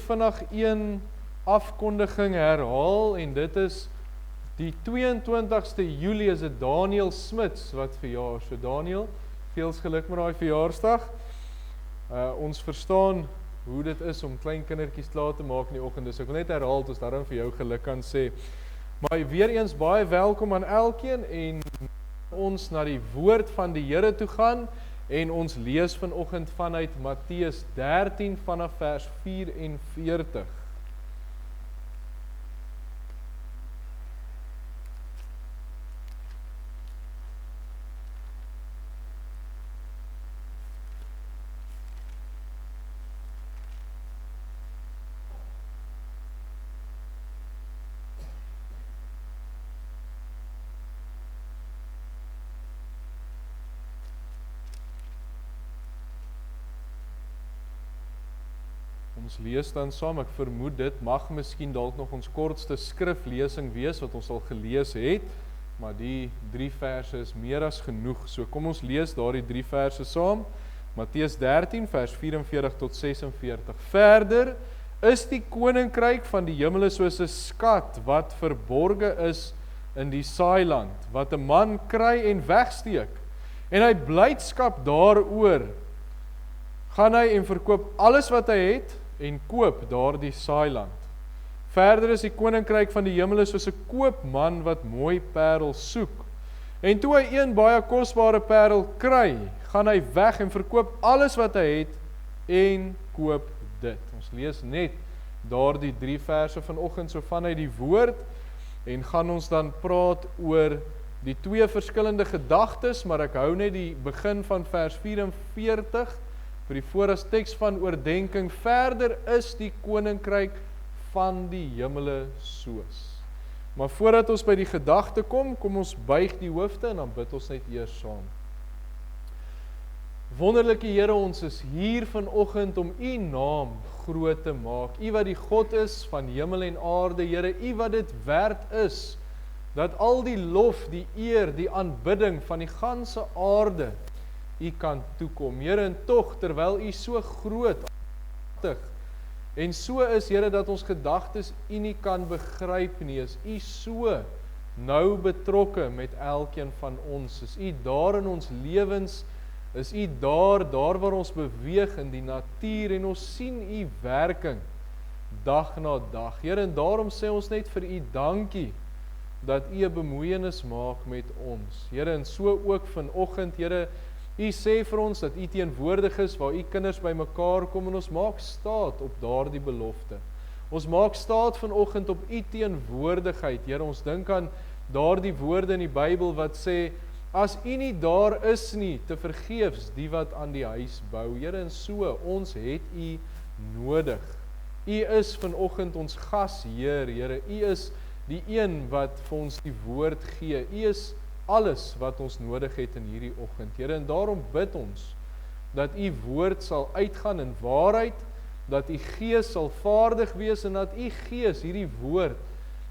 vinnig een afkondiging herhaal, en dit is die 22ste Julie is dit Daniel Smits wat verjaar. So Daniel, veels geluk met daai verjaarsdag. Ons verstaan hoe dit is om klein kindertjies klaar te maak in die oggend, dus ek wil net herhaal, ons daarom vir jou geluk kan sê. Maar weer eens baie welkom aan elkeen, en ons na die woord van die Here toe gaan, en ons lees vanoggend vanuit Matteus 13 vanaf vers 44. Ons lees dan saam, ek vermoed dit mag miskien dalk nog ons kortste skriflesing wees wat ons al gelees het, maar die 3 verse is meer as genoeg. So kom ons lees daardie 3 verse saam. Matteus 13 vers 44 tot 46. Verder is die koninkryk van die hemele soos 'n skat wat verborge is in die saailand, wat 'n man kry en wegsteek. En hy blydskap daaroor gaan hy en verkoop alles wat hy het en koop daardie saailand. Verder is die koninkryk van die hemele soos 'n koopman wat mooi parels soek. En toe hy een baie kosbare parel kry, gaan hy weg en verkoop alles wat hy het en koop dit. Ons lees net daardie 3 verse vanoggend so vanuit die woord, en gaan ons dan praat oor die 2 verskillende gedagtes, maar ek hou net die begin van vers 44 vir die vooras teks van oordenking. Verder is die koninkryk van die hemele soos. Maar voordat ons by die gedagte kom ons buig die hoofde en dan bid ons net eers saam. Wonderlike Here, ons is hier vanoggend om U naam groot te maak. U wat die God is van hemel en aarde, Here, U wat dit werd is, dat al die lof, die eer, die aanbidding van die ganse aarde U kan toekom. Here, en tog, terwyl U so groot, en so is, Here, dat ons gedagtes U nie kan begryp nie, is U so nou betrokke met elkeen van ons, is U daar in ons lewens, is U daar waar ons beweeg in die natuur, en ons sien U werking, dag na dag. Here, en daarom sê ons net vir U dankie, dat U 'n bemoeienis maak met ons. Here, en so ook vanoggend, Here, U sê vir ons dat U teenwoordig is waar U kinders by mekaar kom, en ons maak staat op daardie belofte. Ons maak staat vanoggend op U teenwoordigheid. Here, ons dink aan daardie woorde in die Bybel wat sê, as U nie daar is nie, te vergeefs die wat aan die huis bou. Here, en so, ons het U nodig. U is vanoggend ons gasheer, Here. U is die een wat vir ons die woord gee. U is alles wat ons nodig het in hierdie oggend, Here, en daarom bid ons, dat U woord sal uitgaan in waarheid, dat U Gees sal vaardig wees, en dat U Gees hierdie woord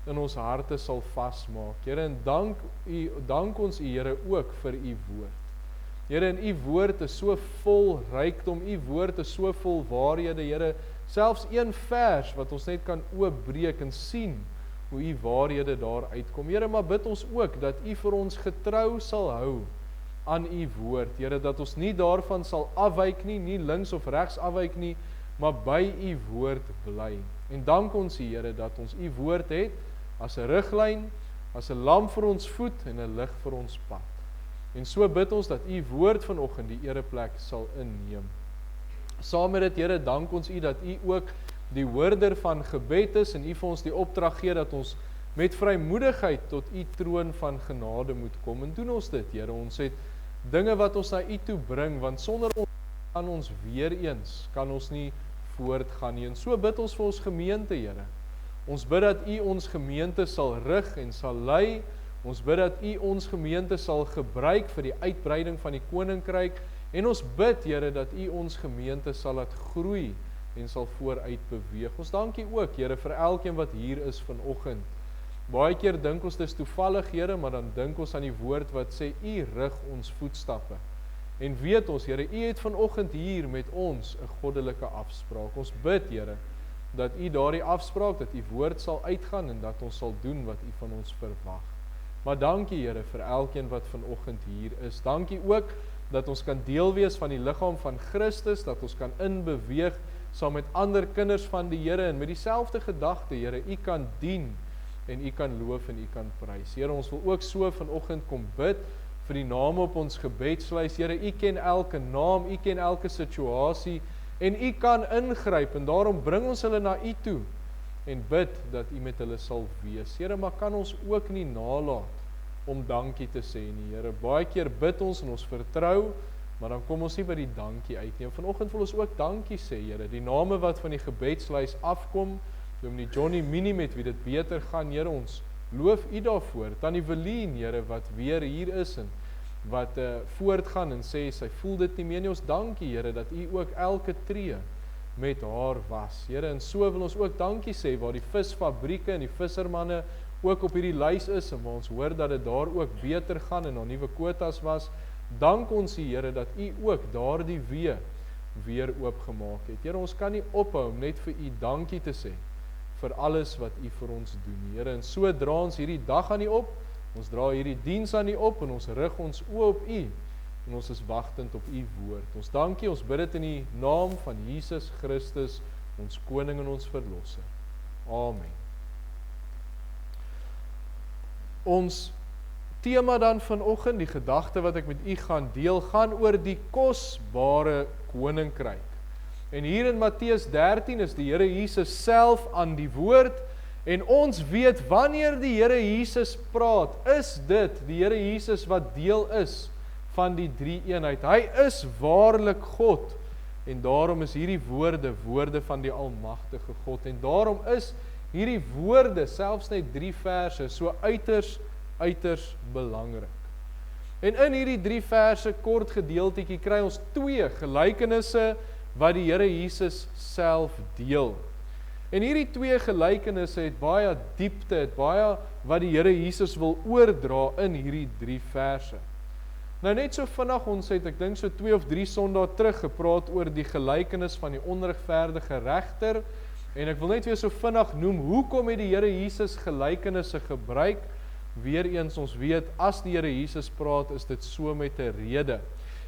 in ons harte sal vasmaak. Here, en dank ons U, Here, ook vir U woord. Here, en U woord is so vol rykdom, U woord is so vol waarhede, Here, selfs een vers wat ons net kan oopbreek en sien, hoe U waarhede daar uitkom. Here, maar bid ons ook, dat U vir ons getrou sal hou aan U woord. Here, dat ons nie daarvan sal afwyk nie, nie links of regs afwyk nie, maar by U woord bly. En dank ons U, Here, dat ons U woord het, as 'n riglyn, as 'n lamp vir ons voet, en 'n lig vir ons pad. En so bid ons, dat U woord vanoggend die ereplek sal inneem. Saam met dit, Here, dank ons U, dat U ook die hoorder van gebed is, en U vir ons die opdrag gee, dat ons met vrymoedigheid tot U troon van genade moet kom, en doen ons dit, Here, ons het dinge wat ons na U toe bring, want sonder ons kan ons weer eens, kan ons nie voortgaan nie, en so bid ons vir ons gemeente, Here. Ons bid dat U ons gemeente sal rig en sal lei, ons bid dat U ons gemeente sal gebruik vir die uitbreiding van die koninkryk, en ons bid, Here, dat U ons gemeente sal laat groei, en sal vooruit beweeg. Ons dankie ook, Here, vir elkeen wat hier is vanoggend. Baie keer dink ons dis toevallig, Here, maar dan dink ons aan die woord wat sê, U rig ons voetstappe. En weet ons, Here, U het vanoggend hier met ons 'n goddelike afspraak. Ons bid, Here, dat U daardie afspraak, dat U woord sal uitgaan en dat ons sal doen wat U van ons verwag. Maar dankie Here vir elkeen wat vanoggend hier is. Dankie ook dat ons kan deel wees van die liggaam van Christus, dat ons kan inbeweeg saam met ander kinders van die Here en met dieselfde gedagte, Here, U kan dien en U kan loof en U kan prys. Here, ons wil ook so vanoggend kom bid vir die name op ons gebedslys. Here, U ken elke naam, U ken elke situasie en U kan ingryp en daarom bring ons hulle na U toe en bid dat U met hulle sal wees. Here, maar kan ons ook nie nalat om dankie te sê nie, Here. Baie keer bid ons en ons vertrou, maar dan kom ons nie by die dankie uit nie. En vanoggend wil ons ook dankie sê, Here. Die name wat van die gebedslys afkom, Dominee Johnny Minnie met wie dit beter gaan, Here, ons loof U daarvoor. Tannie Velien, Here, wat weer hier is en wat voortgaan en sê, sy voel dit nie meer nie. Ons dankie, Here, dat U ook elke tree met haar was. Here, en so wil ons ook dankie sê, waar die visfabrieke en die vissermanne ook op hierdie lys is, en waar ons hoor dat dit daar ook beter gaan en daar nuwe kwotas was, dank ons U, Here, dat U ook daardie weer oopgemaak het. Here, ons kan nie ophou om net vir U dankie te sê, vir alles wat U vir ons doen, Here, en so dra ons hierdie dag aan U op, ons dra hierdie diens aan U op, en ons rig ons oë op U, en ons is wagtend op U woord. Ons dankie, ons bid dit in die naam van Jesus Christus, ons koning en ons verlosser. Amen. Ons tema dan vanoggend, die gedagte wat ek met U gaan deel, gaan oor die kosbare koninkryk. En hier in Matteus 13 is die Here Jesus self aan die woord, en ons weet wanneer die Here Jesus praat, is dit die Here Jesus wat deel is van die drie-eenheid. Hy is waarlik God, en daarom is hierdie woorde van die almagtige God, en daarom is hierdie woorde, selfs net 3 verse, so uiters belangrik. En in hierdie 3 verse kort gedeeltetjie kry ons 2 gelykenisse wat die Here Jesus self deel. En hierdie 2 gelykenisse het baie diepte, het baie wat die Here Jesus wil oordra in hierdie 3 verse. Nou net so vinnig, ons het, ek dink so 2 of 3 Sondae terug gepraat oor die gelykenis van die onregverdige regter, en ek wil net weer so vinnig noem, hoekom het die Here Jesus gelykenisse gebruik? Weereens, ons weet, as die Here Jesus praat, is dit so met 'n rede.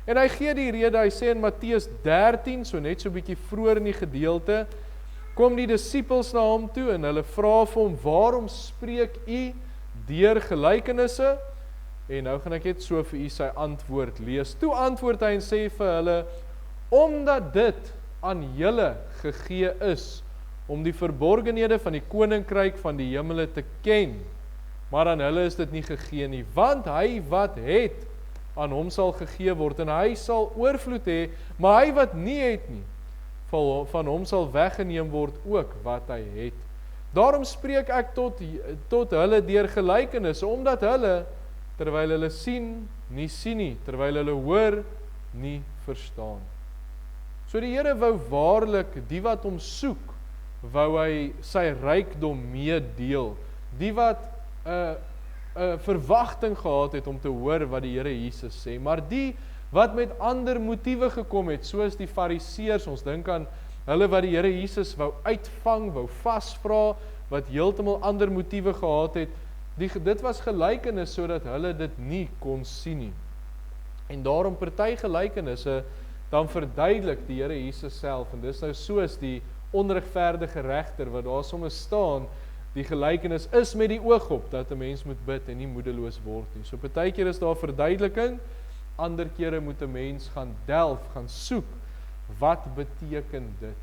En hy gee die rede, hy sê in Matteus 13, so net so bietjie vroeër in die gedeelte, kom die disippels na hom toe, en hulle vra vir hom, waarom spreek U deur gelykenisse? En nou gaan ek net so vir U sy antwoord lees. Toe antwoord hy en sê vir hulle, omdat dit aan julle gegee is, om die verborgenhede van die koninkryk van die hemele te ken, maar aan hulle is dit nie gegee nie, want hy wat het, aan hom sal gegee word, en hy sal oorvloed hê, maar hy wat nie het nie, van hom sal weggeneem word ook wat hy het. Daarom spreek ek tot hulle deur gelykenisse, omdat hulle, terwyl hulle sien nie, terwyl hulle hoor, nie verstaan. So die Here wou waarlik, die wat hom soek, wou hy sy rykdom meedeel, die wat 'n verwagting gehad het om te hoor wat die Here Jesus sê, maar die wat met ander motiewe gekom het, soos die Fariseërs, ons dink aan hulle wat die Here Jesus wou uitvang, wou vasvra, wat heeltemal ander motiewe gehad het, dit was gelykenis sodat hulle dit nie kon sien nie. En daarom party gelykenisse, dan verduidelik die Here Jesus self, en dis nou soos die onregverdige regter, wat daar sommer staan, die gelykenis is met die oog op, dat 'n mens moet bid en nie moedeloos word nie. So partykeer is daar verduideliking, ander kere moet 'n mens gaan delf, gaan soek, wat beteken dit?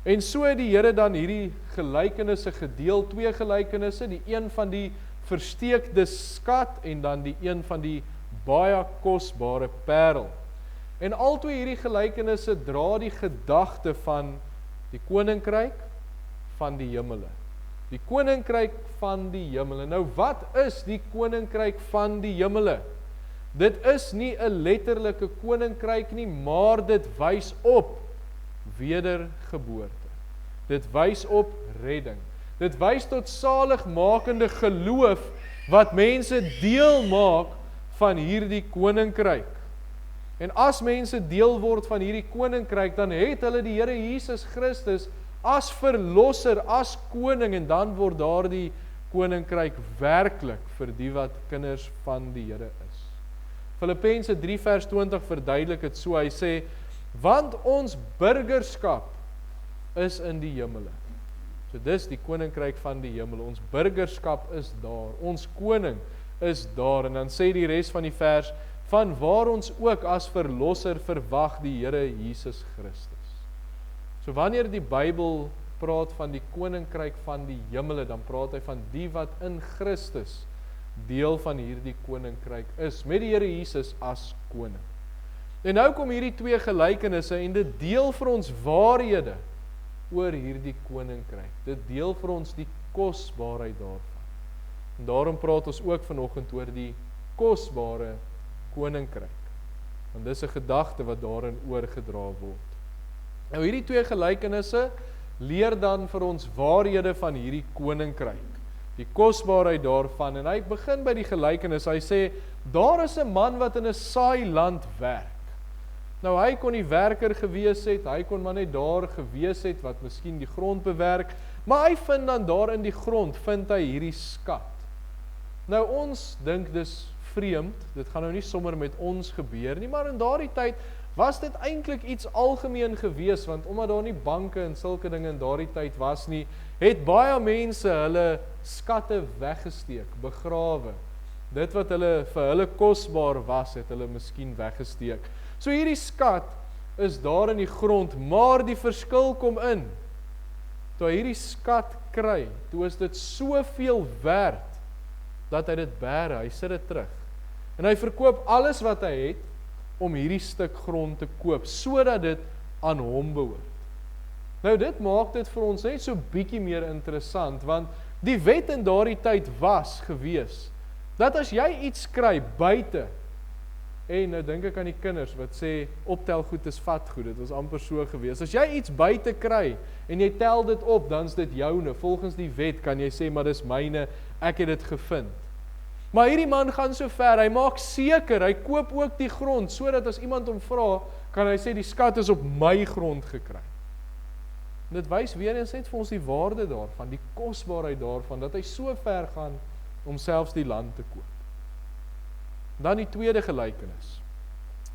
En so het die Here dan hierdie gelykenisse gedeel, 2 gelykenisse, die een van die versteekte skat, en dan die een van die baie kosbare parel. En albei hierdie gelykenisse dra die gedagte van die koninkryk van die hemele. Die koninkryk van die hemele. Nou wat is die koninkryk van die hemele? Dit is nie 'n letterlike koninkryk nie, maar dit wys op wedergeboorte. Dit wys op redding. Dit wys tot saligmakende geloof wat mense deel maak van hierdie koninkryk. En as mense deel word van hierdie koninkryk, dan het hulle die Here Jesus Christus as verlosser, as koning, en dan word daardie koninkryk werklik vir die wat kinders van die Here is. Filippense 3 vers 20 verduidelik dit so, hy sê, want ons burgerskap is in die hemele. So dis die koninkryk van die hemel, ons burgerskap is daar, ons koning is daar, en dan sê die res van die vers, van waar ons ook as verlosser verwag die Here Jesus Christus. So wanneer die Bybel praat van die koninkryk van die hemele, dan praat hy van die wat in Christus deel van hierdie koninkryk is, met die Here Jesus as koning. En nou kom hierdie twee gelykenisse en dit deel vir ons waarhede oor hierdie koninkryk. Dit deel vir ons die kosbaarheid daarvan. En daarom praat ons ook vanoggend oor die kosbare koninkryk. Want dis 'n gedagte wat daarin oorgedra word. Nou hierdie twee gelykenisse leer dan vir ons waarhede van hierdie koninkryk. Die kosbaarheid daarvan, en hy begin by die gelykenis, hy sê, daar is 'n man wat in 'n saai land werk. Nou hy kon die werker gewees het, hy kon maar net daar gewees het, wat miskien die grond bewerk, maar hy vind dan daar in die grond, vind hy hierdie skat. Nou ons dink dis vreemd, dit gaan nou nie sommer met ons gebeur nie, maar in daardie tyd was dit eintlik iets algemeen gewees, want omdat daar nie banke en sulke dinge in daardie tyd was nie, het baie mense hulle skatte weggesteek, begrawe. Dit wat hulle vir hulle kosbaar was, het hulle miskien weggesteek. So hierdie skat is daar in die grond, maar die verskil kom in. Toe hy hierdie skat kry, toe is dit soveel werd, dat hy dit bære, hy sit dit terug. En hy verkoop alles wat hy het, om hierdie stuk grond te koop, sodat dit aan hom behoort. Nou dit maak dit vir ons net so bietjie meer interessant, want die wet in daardie tyd was gewees, dat as jy iets kry buite, en nou dink ek aan die kinders wat sê, optelgoed is vatgoed, dit was amper so gewees, as jy iets buite kry, en jy tel dit op, dan is dit joune, volgens die wet kan jy sê, maar dis myne, ek het dit gevind. Maar hierdie man gaan so ver, hy maak seker, hy koop ook die grond, sodat as iemand hom vra, kan hy sê, die skat is op my grond gekry. En dit wys weer eens net vir ons die waarde daarvan, die kosbaarheid daarvan, dat hy so ver gaan, om selfs die land te koop. Dan die tweede gelykenis,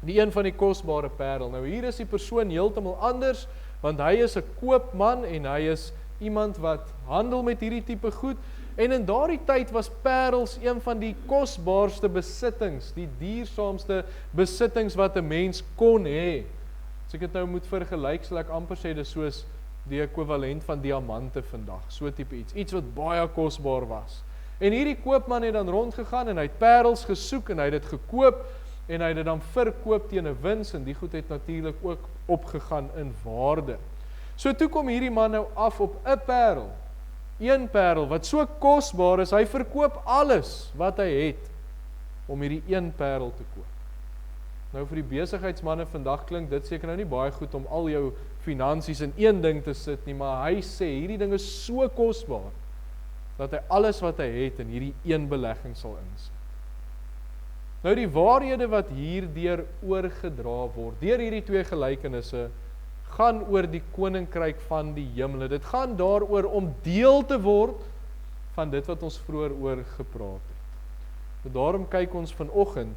die een van die kosbare parel. Nou hier is die persoon heeltemal anders, want hy is 'n koopman, en hy is iemand wat handel met hierdie tipe goed, en in daardie tyd was parels een van die kosbaarste besittings, die diersaamste besittings wat 'n mens kon hê. As ek dit nou moet vergelyk, sal ek amper sê, dis soos die ekwivalent van diamante vandag, so tipe iets wat baie kosbaar was. En hierdie koopman het dan rondgegaan, en hy het parels gesoek, en hy het dit gekoop, en hy het dit dan verkoop teen 'n wins, en die goed het natuurlik ook opgegaan in waarde. So toe kom hierdie man nou af op 'n parel, een parel, wat so kosbaar is, hy verkoop alles wat hy het, om hierdie een parel te koop. Nou vir die besigheidsmanne vandag klink dit seker nou nie baie goed om al jou finansies in een ding te sit nie, maar hy sê, hierdie ding is so kosbaar, dat hy alles wat hy het in hierdie een belegging sal insit. Nou die waarhede wat hierdeur oorgedra word, deur hierdie twee gelykenisse, gaan oor die koninkryk van die hemele. Dit gaan daaroor om deel te word van dit wat ons vroeër oor gepraat het. Daarom kyk ons vanoggend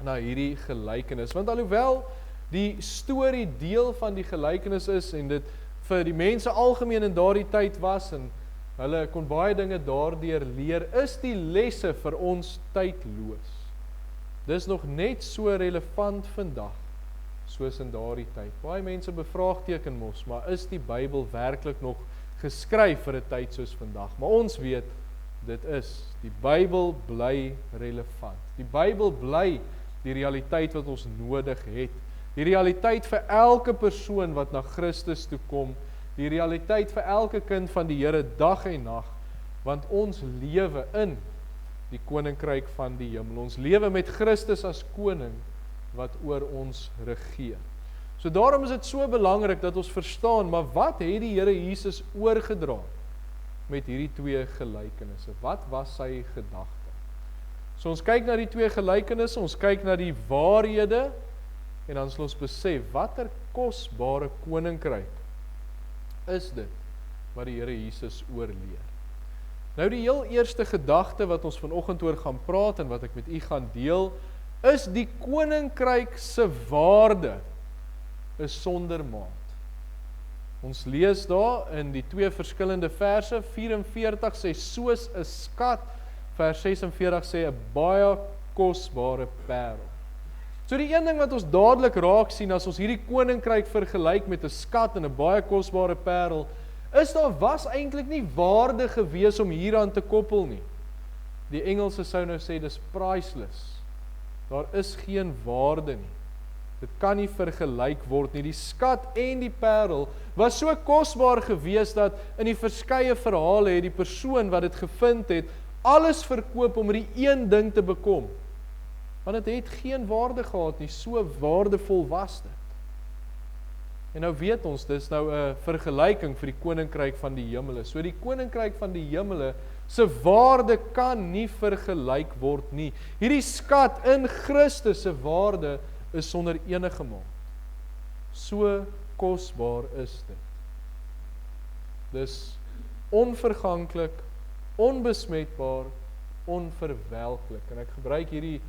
na hierdie gelykenis, want alhoewel die storie deel van die gelykenis is, en dit vir die mense algemeen in daardie tyd was, en hulle kon baie dinge daardeur leer, is die lesse vir ons tydloos. Dis nog net so relevant vandag, soos in daardie tyd. Baie mense bevraagteken mos, maar is die Bybel werklik nog geskryf vir 'n tyd soos vandag? Maar ons weet, dit is. Die Bybel bly relevant. Die Bybel bly die realiteit wat ons nodig het. Die realiteit vir elke persoon wat na Christus toe kom, die realiteit vir elke kind van die Here dag en nag, want ons lewe in die koninkryk van die hemel. Ons lewe met Christus as koning wat oor ons regeer. So daarom is dit so belangrik dat ons verstaan, maar wat het die Here Jesus oorgedra met hierdie twee gelykenisse? Wat was sy gedagte? So ons kyk na die twee gelykenisse, ons kyk na die waarhede, en dan sal ons besef, watter kosbare koninkryk is dit wat die Here Jesus oorleer. Nou die heel eerste gedagte wat ons vanoggend oor gaan praat en wat ek met u gaan deel, is die koninkryk se waarde is sonder maat. Ons lees daar in die twee verskillende verse, 44 sê soos 'n skat, vers 46 sê 'n baie kosbare parel. So die een ding wat ons dadelik raak sien as ons hierdie koninkryk vergelyk met 'n skat en 'n baie kosbare parel, is daar was eintlik nie waarde gewees om hieraan te koppel nie. Die Engelse sou nou sê dis priceless. Daar is geen waarde nie. Dit kan nie vergelyk word nie. Die skat en die parel was so kosbaar gewees dat in die verskeie verhale het die persoon wat dit gevind het, alles verkoop om die een ding te bekom. Want dit het geen waarde gehad nie, so waardevol was dit. En nou weet ons, dis nou 'n vergelyking vir die koninkryk van die hemele. So die koninkryk van die hemele se waarde kan nie vergelyk word nie. Hierdie skat in Christus se waarde is sonder enige maat. So kosbaar is dit. Dis onverganklik, onbesmetbaar, onverwelklik. En ek gebruik hierdie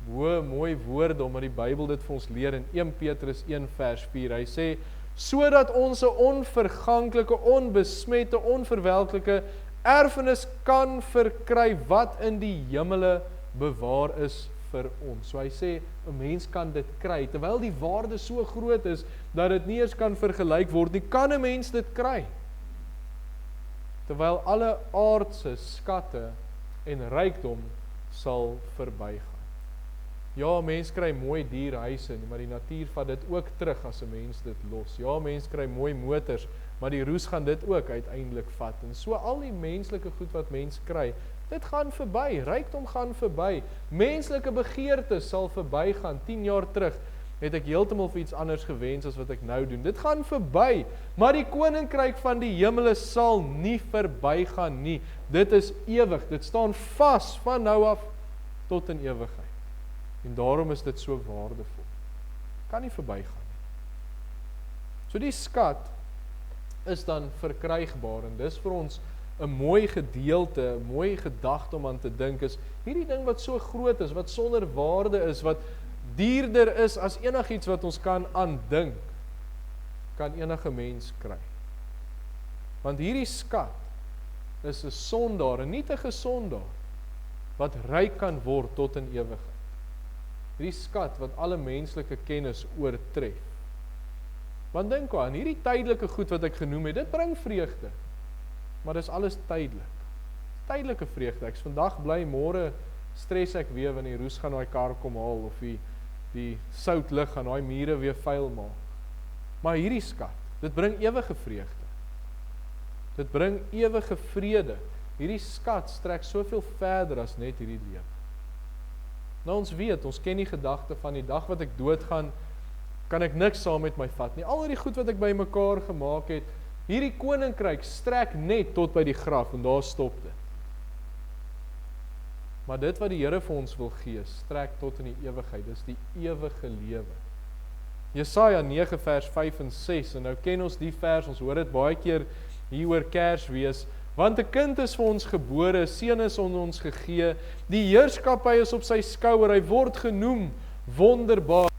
mooi woorde omdat die Bybel dit vir ons leer in 1 Petrus 1 vers 4. Hy sê, sodat ons 'n onverganklike, onbesmette, onverwelklike erfenis kan verkry wat in die hemele bewaar is vir ons. So hy sê, 'n mens kan dit kry, terwyl die waarde so groot is, dat dit nie eens kan vergelyk word nie, kan 'n mens dit kry. Terwyl alle aardse skatte en rykdom sal verbygaan. Ja, mens kry mooi dierhuise, maar die natuur vat dit ook terug as 'n mens dit los. Ja, mens kry mooi motors, maar die roes gaan dit ook uiteindelik vat. En so al die menslike goed wat mens kry, dit gaan verby, rykdom gaan verby. Menslike begeertes sal verbygaan. 10 jaar terug het ek heeltemal vir iets anders gewens as wat ek nou doen. Dit gaan verby, maar die koninkryk van die hemele sal nie verbygaan nie. Dit is ewig, dit staan vas van nou af tot in ewigheid. En daarom is dit so waardevol. Kan nie verbygaan nie. So die skat is dan verkrygbaar en dis vir ons 'n mooi gedeelte, 'n mooi gedagte om aan te dink is, hierdie ding wat so groot is, wat sonder waarde is, wat duurder is as enigiets wat ons kan aandink, kan enige mens kry. Want hierdie skat is 'n sondaar, 'n nietige sondaar, wat ryk kan word tot in ewigheid. Hierdie skat wat alle menslike kennis oortref. Want dink aan, hierdie tydelike goed wat ek genoem het, dit bring vreugde. Maar dis alles tydelik. Tydelike vreugde. Ek's vandag bly, môre stres ek weer wanneer die roes gaan daai kar kom haal of die soutlig gaan daai mure weer vuil maak. Maar hierdie skat, dit bring ewige vreugde. Dit bring ewige vrede. Hierdie skat strek soveel verder as net hierdie lewe. Nou ons weet, ons ken die gedagte van die dag wat ek doodgaan, kan ek niks saam met my vat nie. Al die goed wat ek by mekaar gemaak het, hierdie koninkryk strek net tot by die graf en daar stop dit. Maar dit wat die Here vir ons wil gee, strek tot in die ewigheid. Dis die ewige lewe. Jesaja 9 vers 5 en 6, en nou ken ons die vers, ons hoor dit baie keer hier oor Kersfees, want 'n kind is vir ons gebore, 'n seun is aan ons gegee, die heerskappy is op sy skouer, hy word genoem wonderbaar,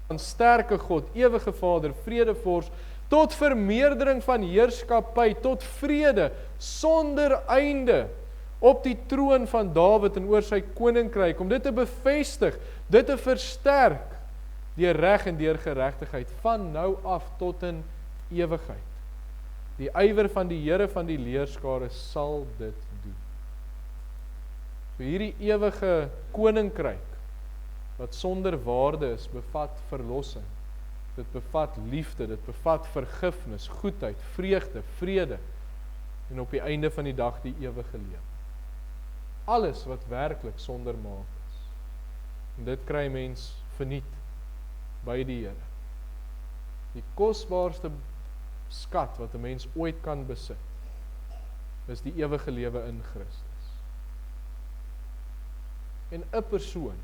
van sterke God, ewige Vader, vredevors, tot vermeerdering van heerskappy, tot vrede, sonder einde, op die troon van Dawid en oor sy koninkryk, om dit te bevestig, dit te versterk, deur reg en deur geregtigheid, van nou af tot in ewigheid. Die ywer van die Here van die leerskare sal dit doen. So hierdie ewige koninkryk, wat sonder waarde is, bevat verlossing, dit bevat liefde, dit bevat vergifnis, goedheid, vreugde, vrede, en op die einde van die dag die ewige lewe. Alles wat werklik sonder maat is. En dit kry mens verniet by die Here. Die kosbaarste skat wat 'n mens ooit kan besit, is die ewige lewe in Christus. En 'n persoon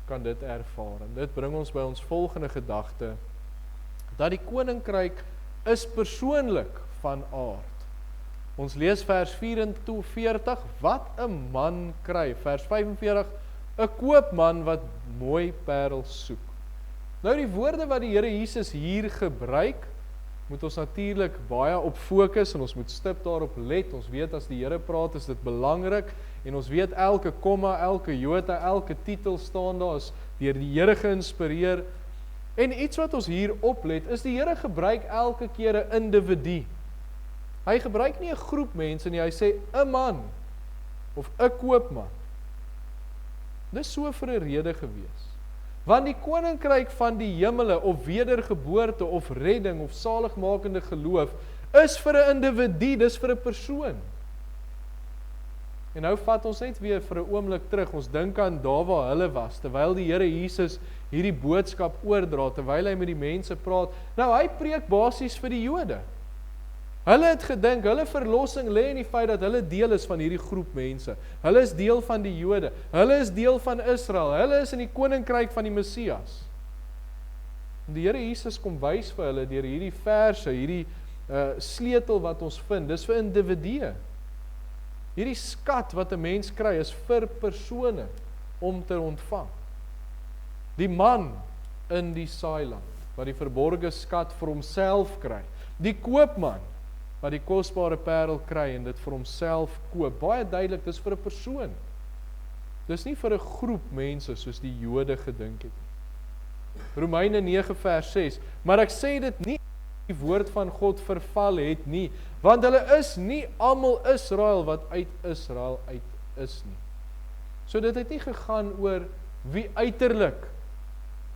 kan dit ervaar. En dit bring ons by ons volgende gedagte, dat die koninkryk is persoonlik van aard. Ons lees vers 44, wat 'n man kry. Vers 45, 'n koopman wat mooi parels soek. Nou die woorde wat die Here Jesus hier gebruik, moet ons natuurlik baie op fokus en ons moet stip daarop let. Ons weet as die Here praat is dit belangrik en ons weet elke komma, elke jota, elke titel staan daar is deur die Here geïnspireer. En iets wat ons hier oplet is die Here gebruik elke keer 'n individu. Hy gebruik nie 'n groep mense nie, hy sê 'n man of 'n koopman. Dis so vir 'n rede gewees. Want die koninkryk van die hemele of wedergeboorte of redding of saligmakende geloof is vir 'n individu, dis vir 'n persoon. En nou vat ons net weer vir 'n oomblik terug, ons dink aan daar waar hulle was, terwyl die Here Jesus hierdie boodskap oordra, terwyl hy met die mense praat. Nou hy preek basies vir die Jode. Hulle het gedink, hulle verlossing lê in die feit dat hulle deel is van hierdie groep mense. Hulle is deel van die Jode. Hulle is deel van Israel. Hulle is in die koninkryk van die Messias. En die Here Jesus kom wys vir hulle deur hierdie verse, hierdie sleutel wat ons vind. Dis vir individue. Hierdie skat wat 'n mens kry is vir persone om te ontvang. Die man in die saailand wat die verborgde skat vir homself kry. Die koopman wat die kosbare parel kry en dit vir homself koop. Baie duidelik, dis vir 'n persoon. Dis nie vir 'n groep mense soos die Jode gedink het nie. Romeine 9 vers 6. Maar ek sê dit nie die woord van God verval het nie, want hulle is nie almal Israel wat uit Israel uit is nie. So dit het nie gegaan oor wie uiterlik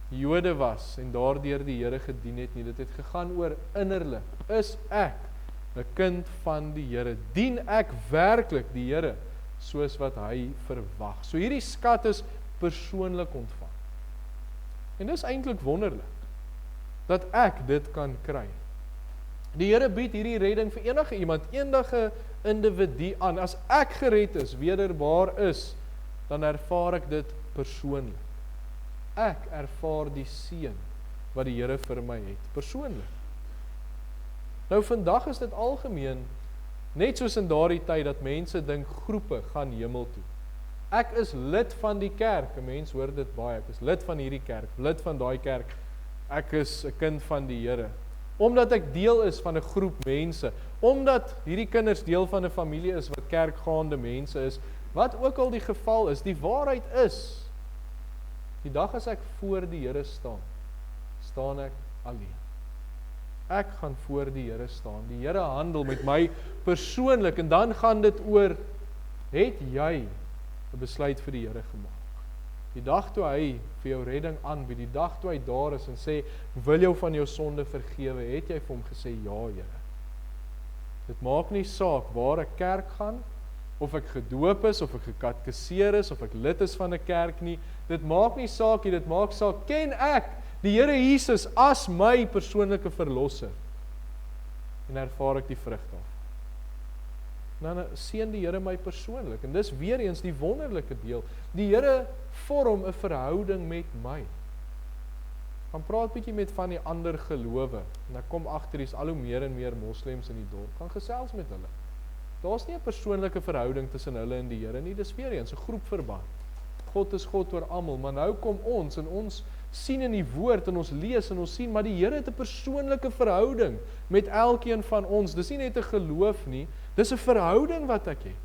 Jode was en daardeur die Here gedien het nie. Dit het gegaan oor innerlik. Is ek 'n kind van die Here? Dien ek werklik die Here soos wat hy verwag? So hierdie skat is persoonlik ontvang. En dis eintlik wonderlik dat ek dit kan kry. Die Here bied hierdie redding vir enige iemand, enige individu aan. As ek gered is, wederbaar is, dan ervaar ek dit persoonlik. Ek ervaar die seën wat die Here vir my het, persoonlik. Nou vandag is dit algemeen, net soos in daardie tyd dat mense dink groepe gaan hemel toe. Ek is lid van die kerk, 'n mens hoor dit baie, ek is lid van hierdie kerk, lid van daai kerk, ek is 'n kind van die Here. Omdat ek deel is van 'n groep mense, omdat hierdie kinders deel van 'n familie is wat kerkgaande mense is, wat ook al die geval is, die waarheid is, die dag as ek voor die Here staan ek alleen. Ek gaan voor die Here staan. Die Here handel met my persoonlik en dan gaan dit oor, het jy 'n besluit vir die Here gemaak? Die dag toe hy vir jou redding aanbied, die dag toe hy daar is en sê, wil jou van jou sonde vergewe, het jy vir hom gesê, ja Here. Dit maak nie saak waar ek kerk gaan, of ek gedoop is, of ek gekatkeseer is, of ek lid is van 'n kerk nie, dit maak nie saak nie, dit maak saak, ken ek die Here Jesus as my persoonlike verlosser, en ervaar ek die vrug daarvan. Dan seën die Here my persoonlik, en dis weer eens die wonderlike deel, die Here vorm 'n verhouding met my. Gaan praat bietjie met van die ander gelowe, en ek kom agter, dis al hoe meer en meer moslems in die dorp, gaan gesels met hulle. Daar's nie 'n persoonlike verhouding tussen hulle en die Here nie, dis weer eens 'n groepverband. God is God oor almal, maar nou kom ons en ons sien in die woord en ons lees en ons sien, maar die Here het 'n persoonlike verhouding met elkeen van ons. Dis nie net 'n geloof nie, dis 'n verhouding wat ek het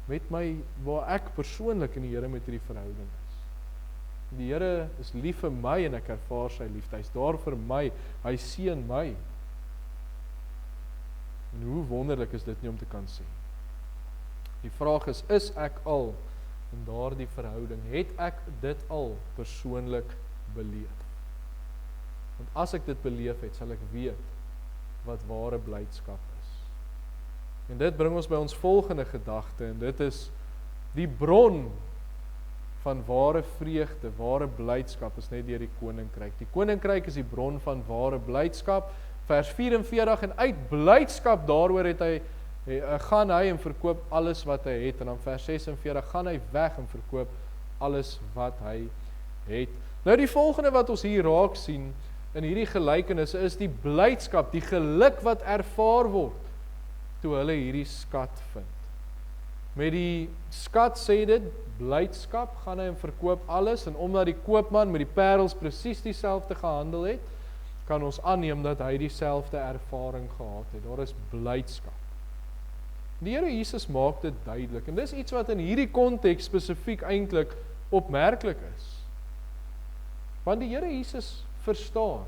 met my, waar ek persoonlik in die Here met hierdie verhouding is. Die Here is lief vir my en ek ervaar sy liefde. Hy's daar vir my, hy seën my. En hoe wonderlik is dit nie om te kan sê. Die vraag is ek al in daardie verhouding? Het ek dit al persoonlik beleef? Want as ek dit beleef het, sal ek weet wat ware blydskap is. En dit bring ons by ons volgende gedagte, en dit is die bron van ware vreugde, ware blydskap is net deur die koninkryk. Die koninkryk is die bron van ware blydskap. Vers 44, en uit blydskap daaroor het hy gaan hy en verkoop alles wat hy het, en dan vers 46, gaan hy weg en verkoop alles wat hy het. Nou die volgende wat ons hier raak sien, in hierdie gelykenisse is die blydskap, die geluk wat ervaar word, toe hulle hierdie skat vind. Met die skat sê dit, blydskap, gaan hy en verkoop alles, en omdat die koopman met die parels presies dieselfde gehandel het, kan ons aanneem dat hy dieselfde ervaring gehad het. Daar is blydskap. Die Here Jesus maak dit duidelik, en dis iets wat in hierdie konteks spesifiek eintlik opmerklik is. Want die Here Jesus verstaan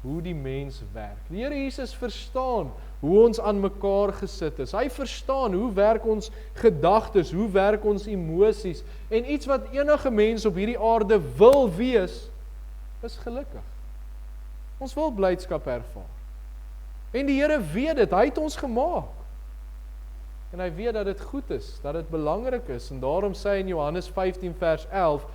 hoe die mens werk. Die Here Jesus verstaan hoe ons aan mekaar gesit is. Hy verstaan hoe werk ons gedagtes, hoe werk ons emosies, en iets wat enige mens op hierdie aarde wil wees, is gelukkig. Ons wil blydskap ervaar. En die Here weet dit, hy het ons gemaak. En hy weet dat dit goed is, dat dit belangrik is, en daarom sê hy in Johannes 15 vers 11,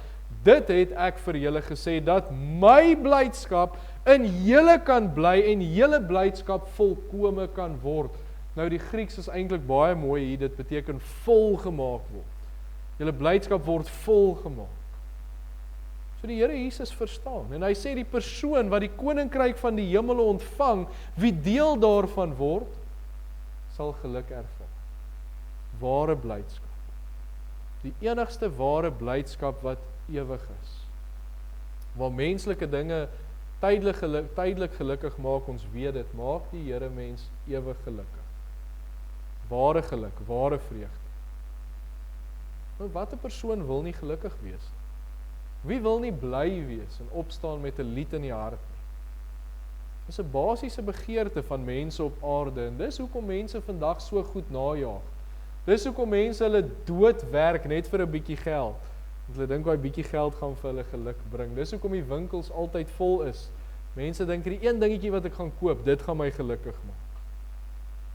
dit het ek vir julle gesê, dat my blydskap in julle kan bly, en julle blydskap volkome kan word. Nou die Grieks is eintlik baie mooi hier, dit beteken volgemaak word. Julle blydskap word volgemaak. So die Here Jesus verstaan, en hy sê die persoon wat die koninkryk van die hemele ontvang, wie deel daarvan word, sal geluk ervaar. Ware blydskap. Die enigste ware blydskap wat ewig is. Waar menslike dinge tydelik gelukkig maak, ons weet dit, maak die Here mens ewig gelukkig. Ware geluk, ware vreugde. Nou, wat 'n persoon wil nie gelukkig wees? Wie wil nie bly wees en opstaan met 'n lied in die hart nie? Dis 'n basiese begeerte van mense op aarde, en dis hoekom mense vandag so goed najaag. Dis hoekom mense hulle dood werk net vir 'n bietjie geld. Want hulle dink daai bietjie geld gaan vir hulle geluk bring. Dis hoekom die winkels altyd vol is. Mense dink die een dingetjie wat ek gaan koop, dit gaan my gelukkig maak.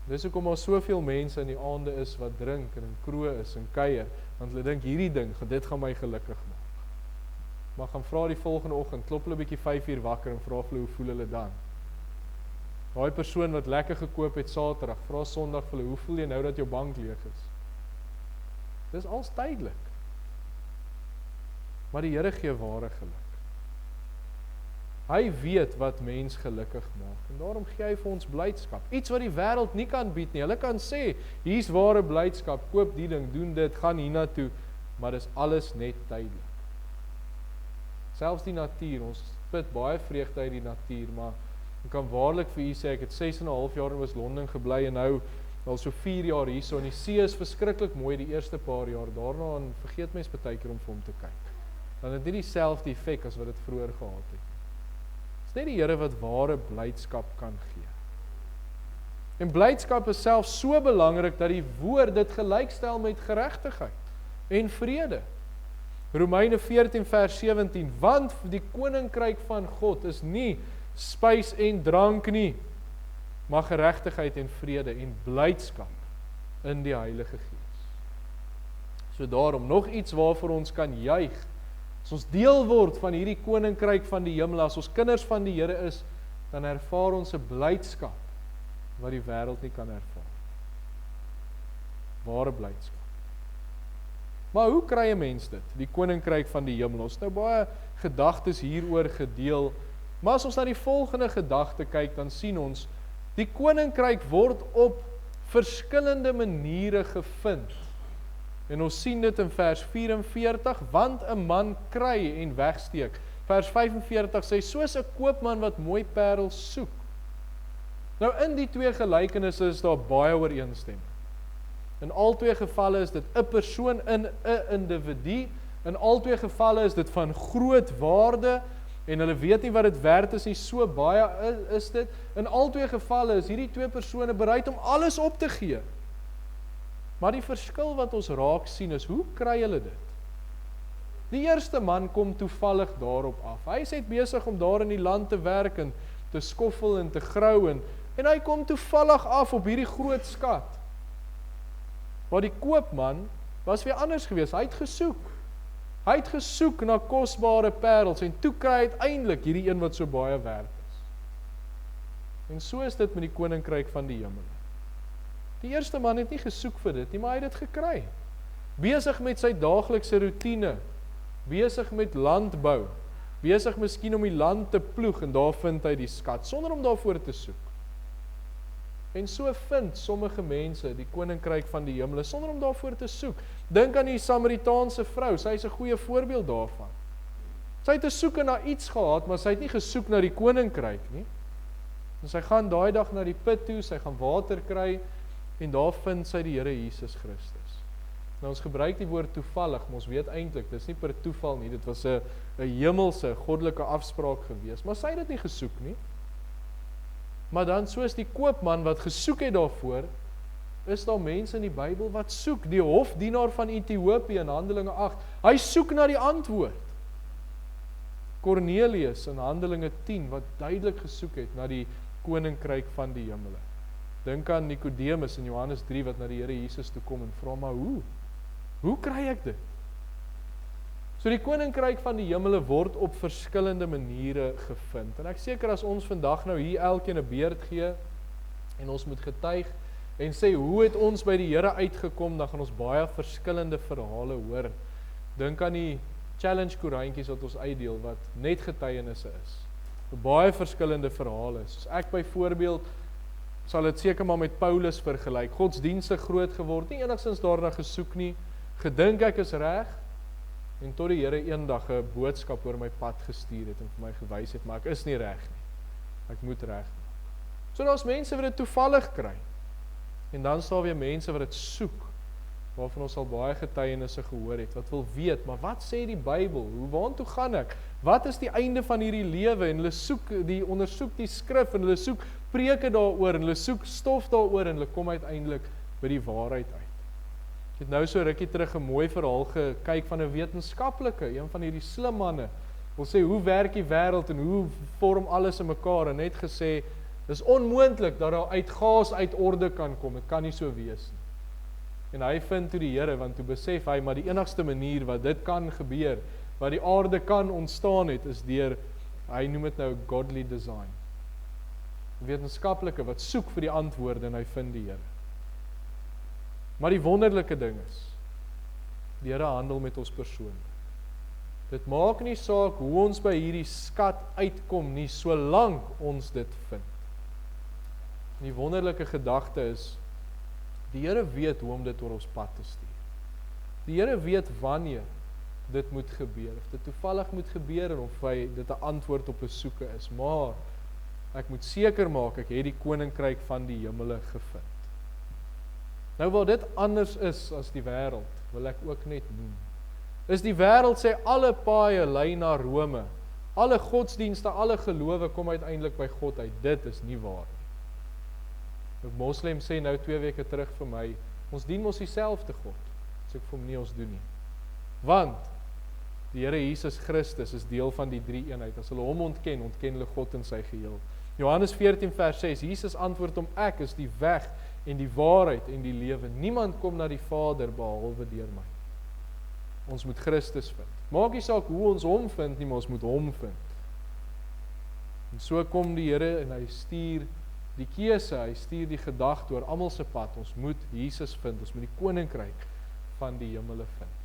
Dis hoekom daar soveel mense in die aande is wat drink en in kroë is en kuier, want hulle dink hierdie ding, dit gaan my gelukkig maak. Maar gaan vra die volgende oggend, klop hulle bietjie 5 uur wakker en vra hulle hoe voel hulle dan? Daai persoon wat lekker gekoop het Saterdag, vra Sondag vir hulle, hoe voel jy nou dat jou bank leeg is? Dis als tydelik. Maar die Here gee ware geluk. Hy weet wat mens gelukkig maak, en daarom gee hy vir ons blydskap. Iets wat die wêreld nie kan bied nie. Hulle kan sê, hier's ware blydskap, koop die ding, doen dit, gaan hiernatoe, maar dis alles net tydelik. Selfs die natuur, ons put baie vreugde uit die natuur, maar ek kan waarlik vir u sê, ek het 6,5 jaar in Oos-London gebly, en nou al so 4 jaar hierso, en die see is verskriklik mooi die eerste paar jaar, daarna vergeet mens partykeer om vir hom te kyk. Dan het nie dieselfde effek as wat dit vroeër gehad het. Dis net die Here wat ware blydskap kan gee. En blydskap is self so belangrik dat die woord dit gelykstel met geregtigheid en vrede. Romeine 14 vers 17, want die koninkryk van God is nie spys en drank nie, maar geregtigheid en vrede en blydskap in die Heilige Gees. So daarom nog iets waarvoor ons kan juig. As ons deel word van hierdie koninkryk van die hemel, as ons kinders van die Here is, dan ervaar ons 'n blydskap wat die wêreld nie kan ervaar. Ware blydskap. Maar hoe kry 'n mens dit? Die koninkryk van die hemel. Ons het nou baie gedagtes hieroor gedeel, maar as ons na die volgende gedagte kyk, dan sien ons, die koninkryk word op verskillende maniere gevind. En ons sien dit in vers 44, want 'n man kry en wegsteek. Vers 45 sê, soos 'n koopman wat mooi parels soek. Nou in die twee gelykenisse is daar baie ooreenstemming. In al twee gevalle is dit 'n persoon in 'n individu. In al twee gevalle is dit van groot waarde, en hulle weet nie wat dit werd is nie, so baie is dit. In al twee gevalle is hierdie twee persone bereid om alles op te gee. Maar die verskil wat ons raak sien is, hoe kry hulle dit? Die eerste man kom toevallig daarop af. Hy is net besig om daar in die land te werk en te skoffel en te grou, en hy kom toevallig af op hierdie groot skat. Maar die koopman was weer anders geweest. Hy het gesoek. Hy het gesoek na kosbare parels, en toe kry hy uiteindelik hierdie een wat so baie werd is. En so is dit met die koninkryk van die hemel. Die eerste man het nie gesoek vir dit nie, maar hy het dit gekry. Besig met sy daaglikse roetine, besig met landbou, besig miskien om die land te ploeg en daar vind hy die skat, sonder om daarvoor te soek. En so vind sommige mense die koninkryk van die hemel, sonder om daarvoor te soek. Dink aan die Samaritaanse vrou, sy is 'n goeie voorbeeld daarvan. Sy het 'n soeke na iets gehad, maar sy het nie gesoek na die koninkryk nie. En sy gaan daai dag na die put toe, sy gaan water kry, en daar vind sy die Here Jesus Christus. Nou ons gebruik die woord toevallig, maar ons weet eintlik, dis nie per toeval nie, dit was 'n hemelse, goddelike afspraak gewees, maar sy het dit nie gesoek nie. Maar dan soos die koopman wat gesoek het daarvoor, is daar mense in die Bybel wat soek. Die hofdienaar van Ethiopië in Handelinge 8, hy soek na die antwoord. Cornelius in Handelinge 10, wat duidelik gesoek het na die koninkryk van die hemele. Dink aan Nikodemus in Johannes 3, wat na die Here Jesus toe kom en vra, maar hoe? Hoe kry ek dit? So die koninkryk van die hemele word op verskillende maniere gevind. En ek seker as ons vandag nou hier elkeen 'n beurt gee, en ons moet getuig, en sê, hoe het ons by die Here uitgekom, dan gaan ons baie verskillende verhale hoor. Dink aan die challenge koerantjies wat ons uitdeel, wat net getuienisse is. Baie verskillende verhale. Soos ek byvoorbeeld, sal dit seker maar met Paulus vergelyk, godsdienstig groot geword, nie enigstens daarna gesoek nie, gedink ek is reg, en tot die Here eendag 'n boodskap oor my pad gestuur het, en vir my gewys het, maar ek is nie reg nie, ek moet reg maak. So daar's mense wat dit toevallig kry, en dan staan weer mense wat dit soek, waarvan ons al baie getuienisse gehoor het, wat wil weet, maar wat sê die Bybel, waartoe gaan ek, wat is die einde van hierdie lewe, en hulle ondersoek die skrif, en hulle soek preke daaroor, en hulle soek stof daaroor, en hulle kom uiteindelik by die waarheid uit. Ek het nou so rukkie terug 'n mooi verhaal gekyk van 'n wetenskaplike, een van hierdie slim manne, wil sê, hoe werk die wêreld, en hoe vorm alles in mekaar, en net gesê, dis onmoontlik dat daar uit gas uit orde kan kom, dit kan nie so wees nie. En hy vind toe die Here, want toe besef hy, maar die enigste manier wat dit kan gebeur, wat die aarde kan ontstaan het, is deur, hy noem dit nou godly design. Wetenskaplike wat soek vir die antwoorde, en hy vind die Here. Maar die wonderlike ding is, die Here handel met ons persoonlik. Dit maak nie saak hoe ons by hierdie skat uitkom nie, solank ons dit vind. En die wonderlike gedagte is, die Here weet hoe om dit oor ons pad te stuur. Die Here weet wanneer dit moet gebeur, of dit toevallig moet gebeur, en of dit 'n antwoord op 'n soeke is, maar ek moet seker maak, ek het die koninkryk van die hemele gevind. Nou waar dit anders is as die wêreld, wil ek ook net noem, is die wêreld sê alle paaie lei na Rome, alle godsdienste, alle gelowe kom uiteindelik by God uit, dit is nie waar nie. 'n Moslem sê nou 2 weke terug vir my, ons dien mos dieselfde God, sê ek vir hom nie, ons doen nie, want die Here Jesus Christus is deel van die drie eenheid, as hulle hom ontken, ontken hulle God in sy geheel. Johannes 14 vers 6, Jesus antwoord hom, ek is die weg en die waarheid en die lewe. Niemand kom na die Vader behalwe deur my. Ons moet Christus vind. Maak nie saak hoe ons hom vind nie, maar ons moet hom vind. En so kom die Here en hy stuur die keuse, hy stuur die gedagte oor almal se pad. Ons moet Jesus vind, ons moet die koninkryk van die hemele vind.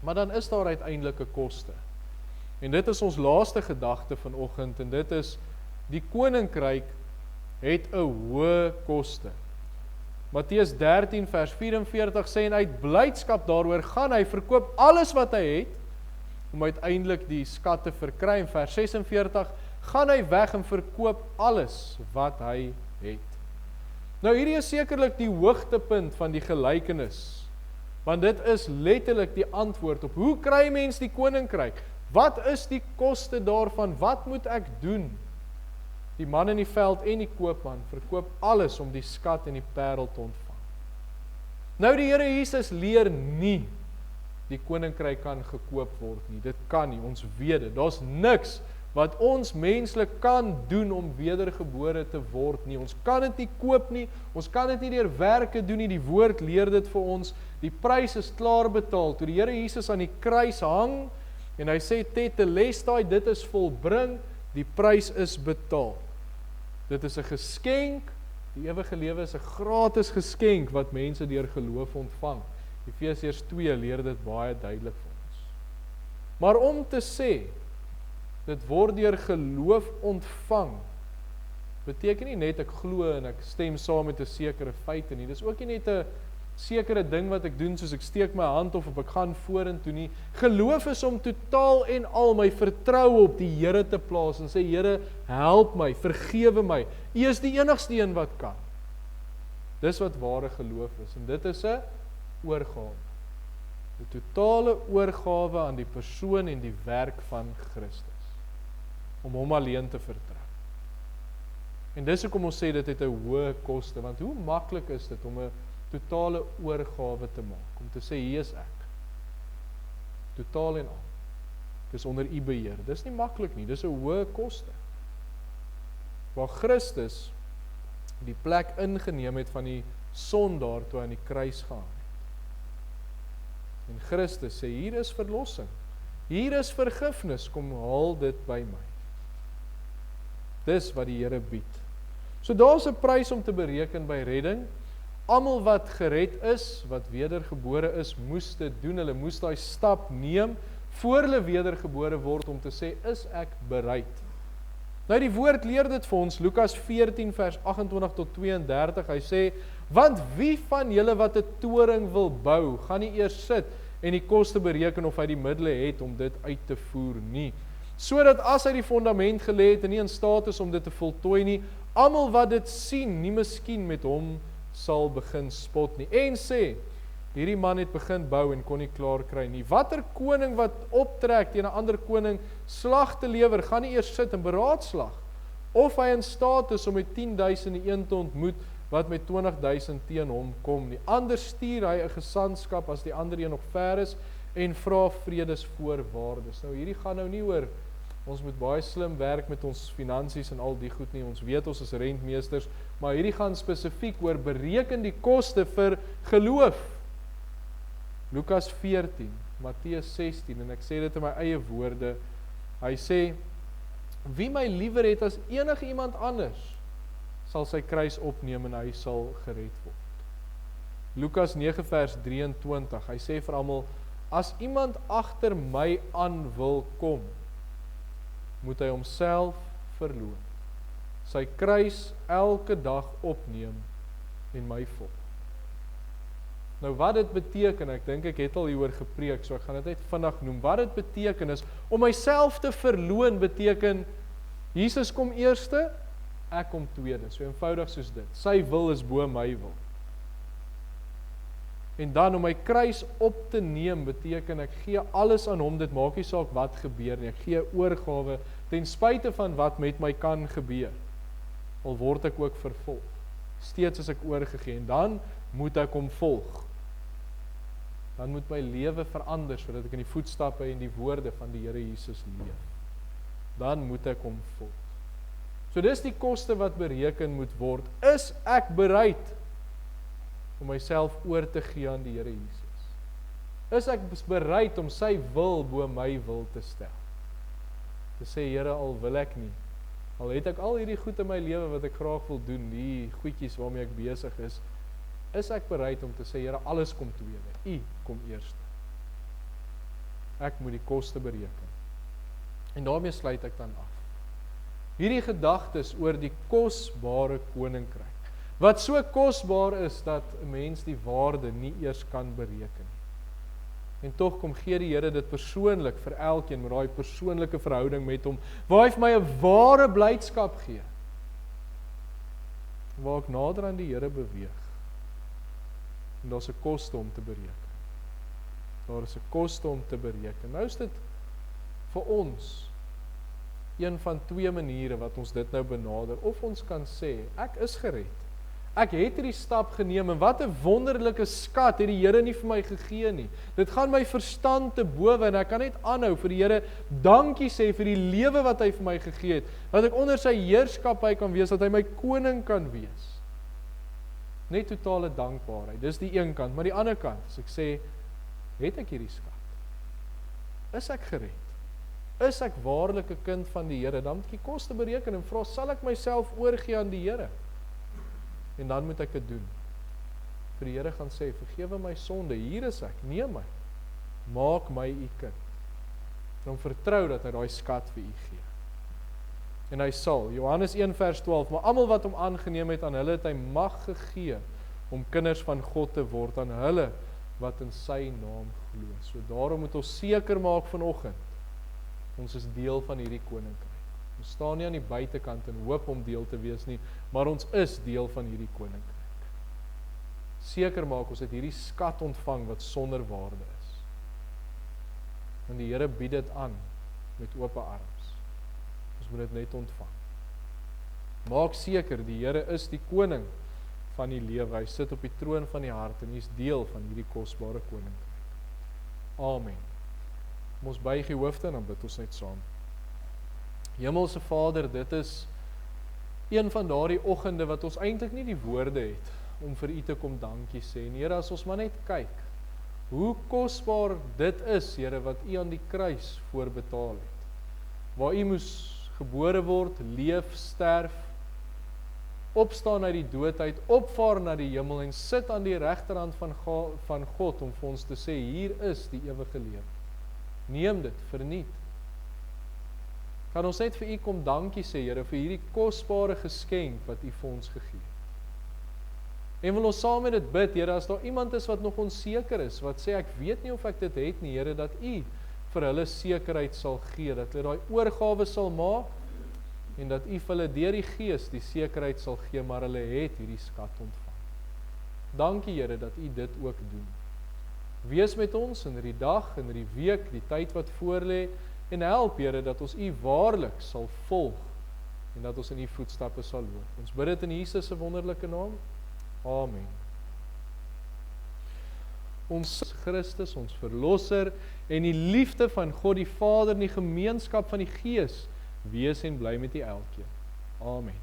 Maar dan is daar uiteindelik 'n koste. En dit is ons laaste gedagte vanoggend, en dit is, die koninkryk het 'n hoë koste. Matteus 13 vers 44 sê, en uit blydskap daaroor gaan hy verkoop alles wat hy het, om uiteindelik die skat te verkry. En vers 46, gaan hy weg en verkoop alles wat hy het. Nou hierdie is sekerlik die hoogtepunt van die gelykenis, want dit is letterlik die antwoord op, hoe kry mens die koninkryk? Wat is die koste daarvan? Wat moet ek doen? Die man in die veld en die koopman verkoop alles om die skat en die parel te ontvang. Nou die Here Jesus leer nie, die koninkryk kan gekoop word nie. Dit kan nie, ons weet dit. Daar's niks wat ons menslik kan doen om wedergebore te word nie. Ons kan dit nie koop nie, ons kan dit nie deur werke doen nie. Die woord leer dit vir ons. Die prys is klaar betaal. Toe die Here Jesus aan die kruis hang, en hy sê, tetelestai, dit is volbring, die prys is betaal. Dit is 'n geskenk, die ewige lewe is 'n gratis geskenk wat mense deur geloof ontvang. Efesiërs 2 leer dit baie duidelik vir ons. Maar om te sê, Dit word deur geloof ontvang. Beteken nie net ek glo en ek stem saam met 'n sekere feite nie. Dis ook nie net 'n sekere ding wat ek doen, soos ek steek my hand of ek gaan vorentoe nie. Geloof is om totaal en al my vertroue op die Here te plaas en sê, Here, help my, vergewe my. U is die enigste een wat kan. Dis wat ware geloof is, en dit is 'n oorgawe. 'n Totale oorgawe aan die persoon en die werk van Christus, om hom alleen te vertrou. En dis hoekom ons sê dit het 'n hoë koste, want hoe maklik is dit om 'n totale oorgawe te maak, om te sê, hier is ek, totaal en al, ek is onder u beheer. Dis nie maklik nie, dis 'n hoë koste. Waar Christus die plek ingeneem het van die sondaar toe aan die kruis gehang het. En Christus sê, hier is verlossing, hier is vergifnis, kom haal dit by my. Dis wat die Here bied. So daar's 'n prys om te bereken by redding. Almal wat gered is, wat wedergebore is, moes dit doen. Hulle moes daai stap neem voor hulle wedergebore word om te sê, is ek bereid? Nou die woord leer dit vir ons, Lukas 14 vers 28 tot 32, hy sê, want wie van julle wat 'n toring wil bou, gaan nie eers sit en die koste bereken of hy die middele het om dit uit te voer nie. Sodat as hy die fondament gelê het en nie in staat is om dit te voltooi nie, almal wat dit sien, nie miskien met hom sal begin spot nie. En sê, hierdie man het begin bou en kon nie klaar kry nie. Watter koning wat optrek teen 'n ander koning slag te lewer, gaan nie eers sit en beraadslag, of hy in staat is om met 10.000 een te ontmoet, wat met 20.000 teen hom kom nie. Anders stuur hy 'n gesandskap as die ander een nog ver is, en vra vredesvoorwaardes. Nou hierdie gaan nou nie oor, ons moet baie slim werk met ons finansies en al die goed nie, ons weet ons is rentmeesters, maar hierdie gaan spesifiek oor bereken die koste vir geloof. Lukas 14, Matteus 16, en ek sê dit in my eie woorde, hy sê, wie my liewer het as enige iemand anders, sal sy kruis opneem en hy sal gered word. Lukas 9 vers 23, hy sê vir almal, as iemand agter my aan wil kom, moet hy homself verloon, sy kruis elke dag opneem en my volg. Nou wat dit beteken, ek dink ek het al hieroor gepreek, so ek gaan dit net vinnig noem. Wat dit beteken is, om myself te verloon beteken, Jesus kom eerste, ek kom tweede, so eenvoudig soos dit. Sy wil is bo my wil. En dan om my kruis op te neem beteken ek gee alles aan hom, dit maak nie saak wat gebeur nie, ek gee oorgawe ten spyte van wat met my kan gebeur. Al word ek ook vervolg. Steeds as ek oorgegee, en dan moet ek hom volg. Dan moet my lewe verander sodat ek in die voetstappe en die woorde van die Here Jesus leef. Dan moet ek hom volg. So dis die koste wat bereken moet word. Is ek bereid om myself oor te gee aan die Here Jesus? Is ek bereid om sy wil bo my wil te stel? Te sê, Here, al wil ek nie, al het ek al hierdie goed in my lewe wat ek graag wil doen, die goedjies waarmee ek besig is ek bereid om te sê, Here, alles kom tweede, U kom eerste. Ek moet die koste bereken. En daarmee sluit ek dan af. Hierdie gedagtes oor die kosbare koninkryk, wat so kosbaar is, dat 'n mens die waarde nie eers kan bereken. En tog kom gee die Here dit persoonlik vir elkeen, met daai persoonlike verhouding met hom, waar hy vir my 'n ware blydskap gee, waar ek nader aan die Here beweeg. En daar's 'n koste om te bereken. Daar is 'n koste om te bereken. Nou is dit vir ons een van twee maniere wat ons dit nou benader. Of ons kan sê, ek is gered. Ek het hierdie stap geneem, en wat 'n wonderlike skat het die Here nie vir my gegee nie. Dit gaan my verstand te bowe, en ek kan net aanhou vir die Here dankie sê vir die lewe wat hy vir my gegee het, dat ek onder sy heerskappy kan wees, dat hy my koning kan wees. Net totale dankbaarheid, dis die een kant, maar die ander kant, as ek sê, het ek hierdie skat? Is ek gered? Is ek waarlik 'n kind van die Here? Dan moet ek die koste bereken en vra, sal ek myself oorgee aan die Here? En dan moet ek dit doen. Vir die Here gaan sê, vergewe my sonde, hier is ek, neem my, maak my u kind. en om vertrou dat hy daai skat vir u gee. En hy sal, Johannes 1 vers 12, maar almal wat hom aangeneem het, aan hulle het hy mag gegee, om kinders van God te word, aan hulle wat in sy naam glo. So daarom moet ons seker maak vanoggend, ons is deel van hierdie koninkryk. Ons staan nie aan die buitekant en hoop om deel te wees nie, maar ons is deel van hierdie koninkryk. Seker maak ons het hierdie skat ontvang wat sonder waarde is. En die Here bied dit aan met oop arms. Ons moet dit net ontvang. Maak seker, die Here is die koning van die lewe. Hy sit op die troon van die hart en hy is deel van hierdie kosbare koninkryk. Amen. Ons buig die hoofde en dan bid ons net saam. Hemelse Vader, dit is een van daardie oggende wat ons eintlik nie die woorde het om vir u te kom dankie sê. En Here, as ons maar net kyk, hoe kosbaar dit is, Here, wat u aan die kruis voorbetaal het. Waar u moes gebore word, leef, sterf, opstaan uit die dood uit, opvaar na die hemel en sit aan die regterhand van God om vir ons te sê, hier is die ewige lewe. Neem dit, verniet. Kan ons net vir u kom dankie sê, Here, vir hierdie kosbare geskenk wat u vir ons gegee het. En wil ons saam met dit bid, Here, as daar iemand is wat nog onseker is, wat sê, ek weet nie of ek dit het nie, Here, dat u vir hulle sekerheid sal gee, dat hulle daai oorgawe sal maak, en dat u vir hulle deur die Gees die sekerheid sal gee, maar hulle het hierdie skat ontvang. Dankie, Here, dat u dit ook doen. Wees met ons in hierdie dag, in hierdie week, die tyd wat voorlê, en help, Here, dat ons u waarlik sal volg, en dat ons in u voetstappe sal loop. Ons bid dit in Jesus se wonderlike naam. Amen. Ons Christus, ons Verlosser, en die liefde van God die Vader, en die gemeenskap van die Gees, wees en bly met u elkeen. Amen.